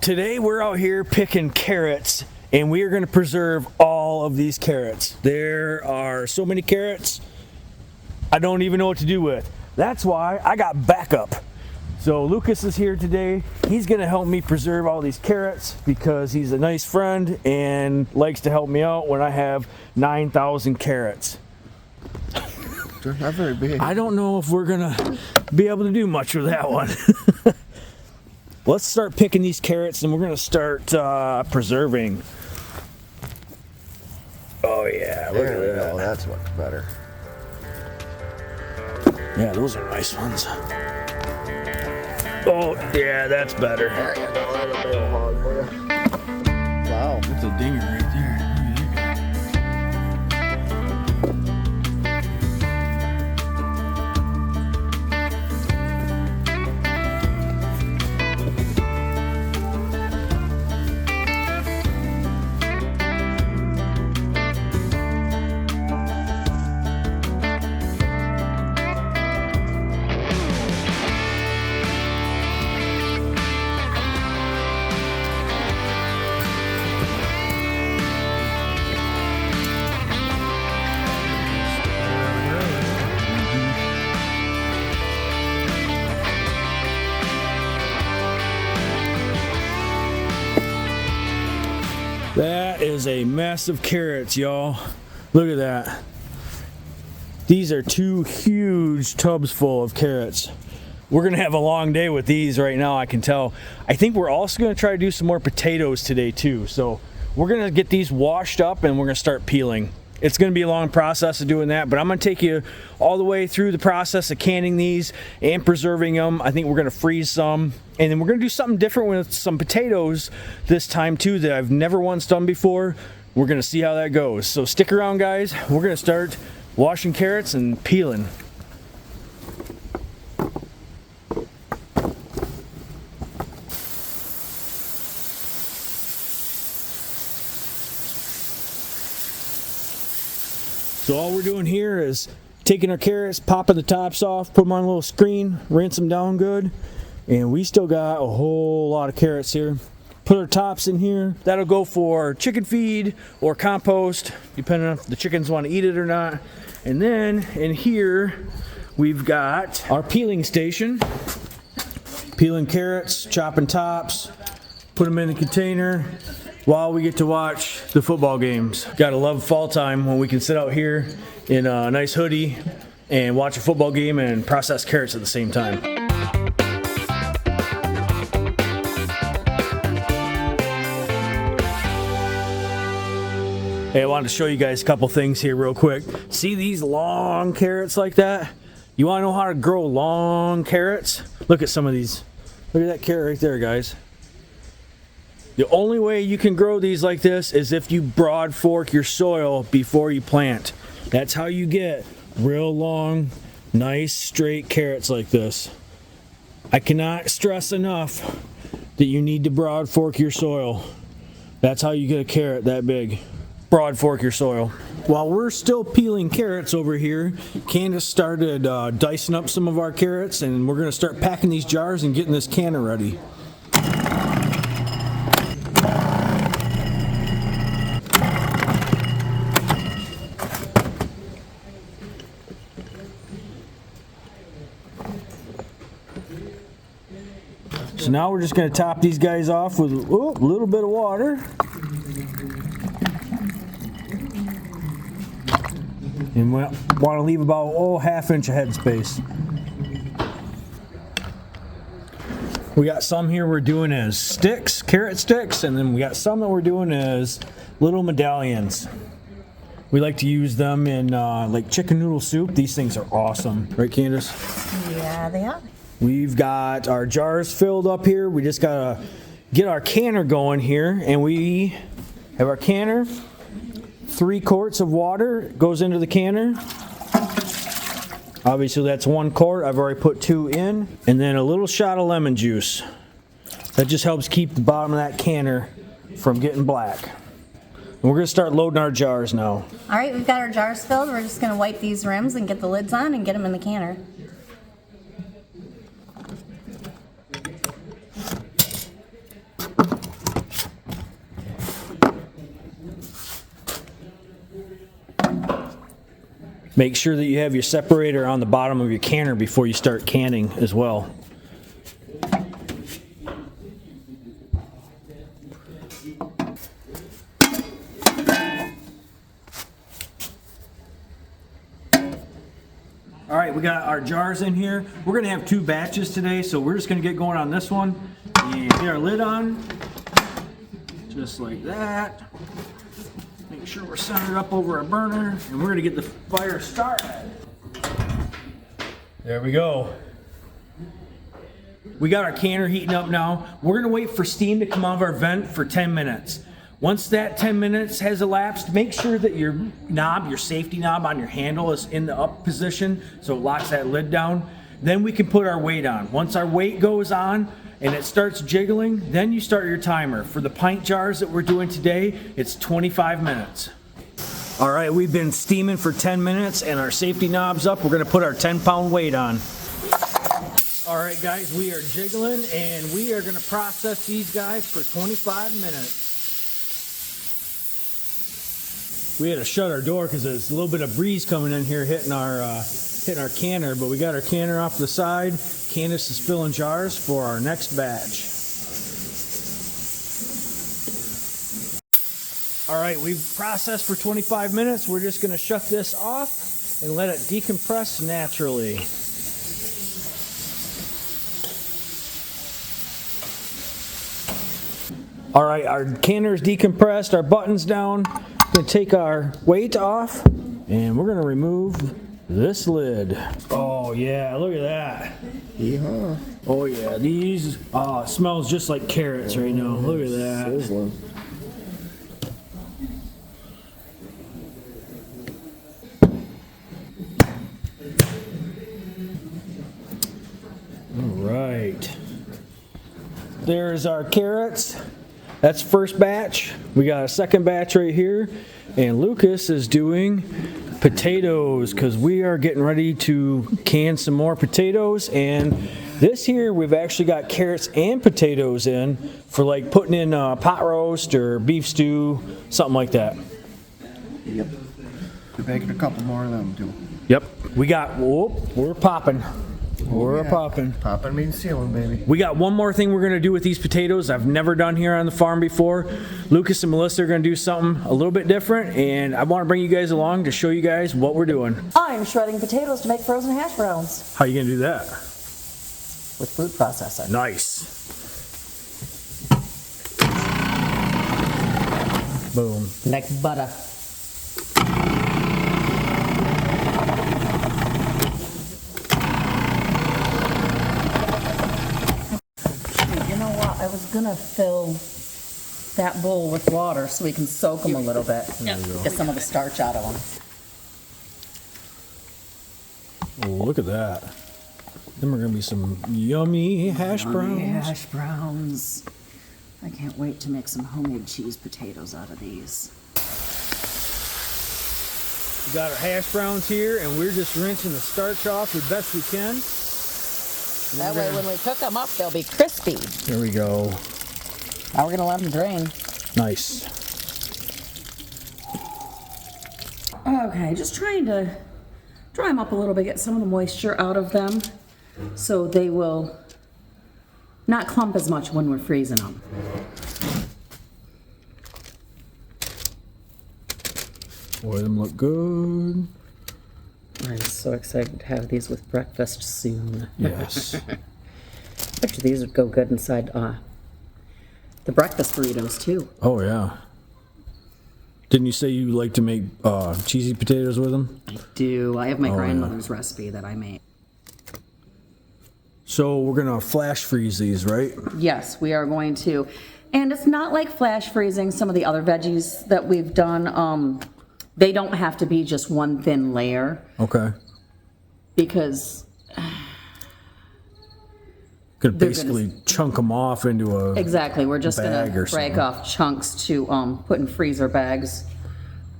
Today we're out here picking carrots, and we are going to preserve all of these carrots. There are so many carrots, I don't even know what to do with. That's why I got backup. So Lucas is here today. He's going to help me preserve all these carrots because he's a nice friend and likes to help me out when I have 9,000 carrots. They're not very big. I don't know if we're going to be able to do much with that one. Let's start picking these carrots and we're going to start preserving. Oh yeah, look at that. Go. That's much better. Yeah, those are nice ones. Oh yeah, that's better. There you go. That'll be a hog for you. Wow. That's a dinger right there. That is a mess of carrots, y'all. Look at that. These are 2 huge tubs full of carrots. We're gonna have a long day with these right now, I can tell. I think we're also gonna try to do some more potatoes today too. So we're gonna get these washed up and we're gonna start peeling. It's gonna be a long process of doing that, but I'm gonna take you all the way through the process of canning these and preserving them. I think we're gonna freeze some, and then we're gonna do something different with some potatoes this time too that I've never once done before. We're gonna see how that goes. So stick around, guys. We're gonna start washing carrots and peeling. So all we're doing here is taking our carrots, popping the tops off, put them on a little screen, rinse them down good, and we still got a whole lot of carrots here. Put our tops in here. That'll go for chicken feed or compost, depending on if the chickens want to eat it or not. And then in here, we've got our peeling station. Peeling carrots, chopping tops, put them in the container while we get to watch the football games. Gotta love fall time when we can sit out here in a nice hoodie and watch a football game and process carrots at the same time. Hey, I wanted to show you guys a couple things here real quick. See these long carrots like that? You wanna know how to grow long carrots? Look at some of these. Look at that carrot right there, guys. The only way you can grow these like this is if you broad fork your soil before you plant. That's how you get real long, nice, straight carrots like this. I cannot stress enough that you need to broad fork your soil. That's how you get a carrot that big. Broad fork your soil. While we're still peeling carrots over here, Candace started dicing up some of our carrots, and we're gonna start packing these jars and getting this canner ready. So now we're just going to top these guys off with a little bit of water. And we want to leave about ½ inch of head space. We got some here we're doing as sticks, carrot sticks, and then we got some that we're doing as little medallions. We like to use them in like chicken noodle soup. These things are awesome. Right, Candace? Yeah, they are. We've got our jars filled up here. We just gotta get our canner going here, and we have our canner. 3 quarts of water goes into the canner. Obviously that's 1 quart. I've already put 2 in, and then a little shot of lemon juice. That just helps keep the bottom of that canner from getting black. And we're gonna start loading our jars now. All right, we've got our jars filled. We're just gonna wipe these rims and get the lids on and get them in the canner. Make sure that you have your separator on the bottom of your canner before you start canning as well. All right, we got our jars in here. We're gonna have 2 batches today, so we're just gonna get going on this one and get our lid on, just like that. Make sure we're centered up over our burner, and we're gonna get the fire started. There we go. We got our canner heating up now. We're gonna wait for steam to come out of our vent for 10 minutes. Once that 10 minutes has elapsed, make sure that your knob, your safety knob on your handle is in the up position so it locks that lid down. Then we can put our weight on. Once our weight goes on and it starts jiggling, then you start your timer. For the pint jars that we're doing today, it's 25 minutes. All right, we've been steaming for 10 minutes and our safety knob's up. We're gonna put our 10-pound weight on. All right, guys, we are jiggling and we are gonna process these guys for 25 minutes. We had to shut our door because there's a little bit of breeze coming in here hitting our canner, but we got our canner off the side. Candace is filling jars for our next batch. All right, we've processed for 25 minutes. We're just gonna shut this off and let it decompress naturally. All right, our canner is decompressed, our button's down. We're gonna take our weight off and we're gonna remove this lid. Oh yeah, look at that. Yeehaw. Oh yeah, these, it smells just like carrots right now. Look at that. Sizzling. All right. There's our carrots. That's first batch. We got a second batch right here. And Lucas is doing potatoes because we are getting ready to can some more potatoes. And this here, we've actually got carrots and potatoes in for like putting in pot roast or beef stew, something like that. Yep. We're making a couple more of them too. Yep. We got, we're popping. We're popping. Popping means sealing, baby. We got one more thing we're going to do with these potatoes I've never done here on the farm before. Lucas and Melissa are going to do something a little bit different, and I want to bring you guys along to show you guys what we're doing. I'm shredding potatoes to make frozen hash browns How you going to do that? with food processor. Nice. Boom. Like butter. You know what? I was gonna fill that bowl with water so we can soak them a little bit. Get some of the starch out of them. Oh, look at that. Then we're going to be some yummy hash browns. Hash browns. I can't wait to make some homemade cheese potatoes out of these. We got our hash browns here, and we're just rinsing the starch off the best we can. That way when we cook them up, they'll be crispy. There we go. Now we're gonna let them drain. Nice. Okay, just trying to dry them up a little bit, get some of the moisture out of them so they will not clump as much when we're freezing them. Boy, them look good. I'm so excited to have these with breakfast soon. Yes. Actually, these would go good inside the breakfast burritos too. Oh, yeah. Didn't you say you like to make cheesy potatoes with them? I have my yeah. grandmother's recipe that I made. So we're going to flash freeze these, right? Yes, we are going to. And it's not like flash freezing some of the other veggies that we've done. They don't have to be just one thin layer Okay. because Could They're basically chunk them off into a exactly, we're just bag gonna or break something. off chunks to put in freezer bags,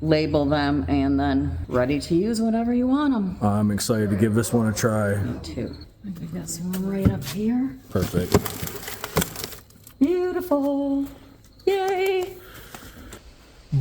label them, and then ready to use whenever you want them. I'm excited to give this one a try. Too. We've got some right up here. Perfect. Beautiful. Yay.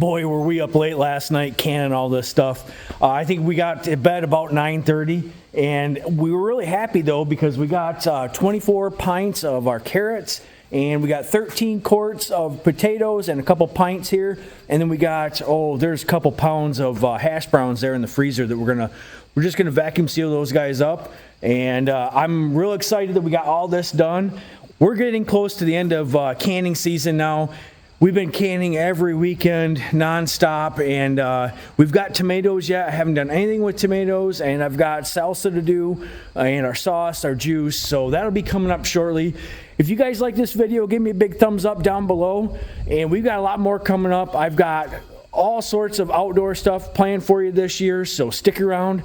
boy, were we up late last night canning all this stuff. I think we got to bed about 9:30, and we were really happy though because we got 24 pints of our carrots, and we got 13 quarts of potatoes and a couple pints here, and then we got there's a couple pounds of hash browns there in the freezer that we're just gonna vacuum seal those guys up, and I'm real excited that we got all this done. We're getting close to the end of canning season now. We've been canning every weekend nonstop, and we've got tomatoes yet. I haven't done anything with tomatoes, and I've got salsa to do, and our sauce, our juice, so that'll be coming up shortly. If you guys like this video, give me a big thumbs up down below, and we've got a lot more coming up. I've got all sorts of outdoor stuff planned for you this year, so stick around.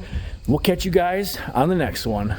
We'll catch you guys on the next one.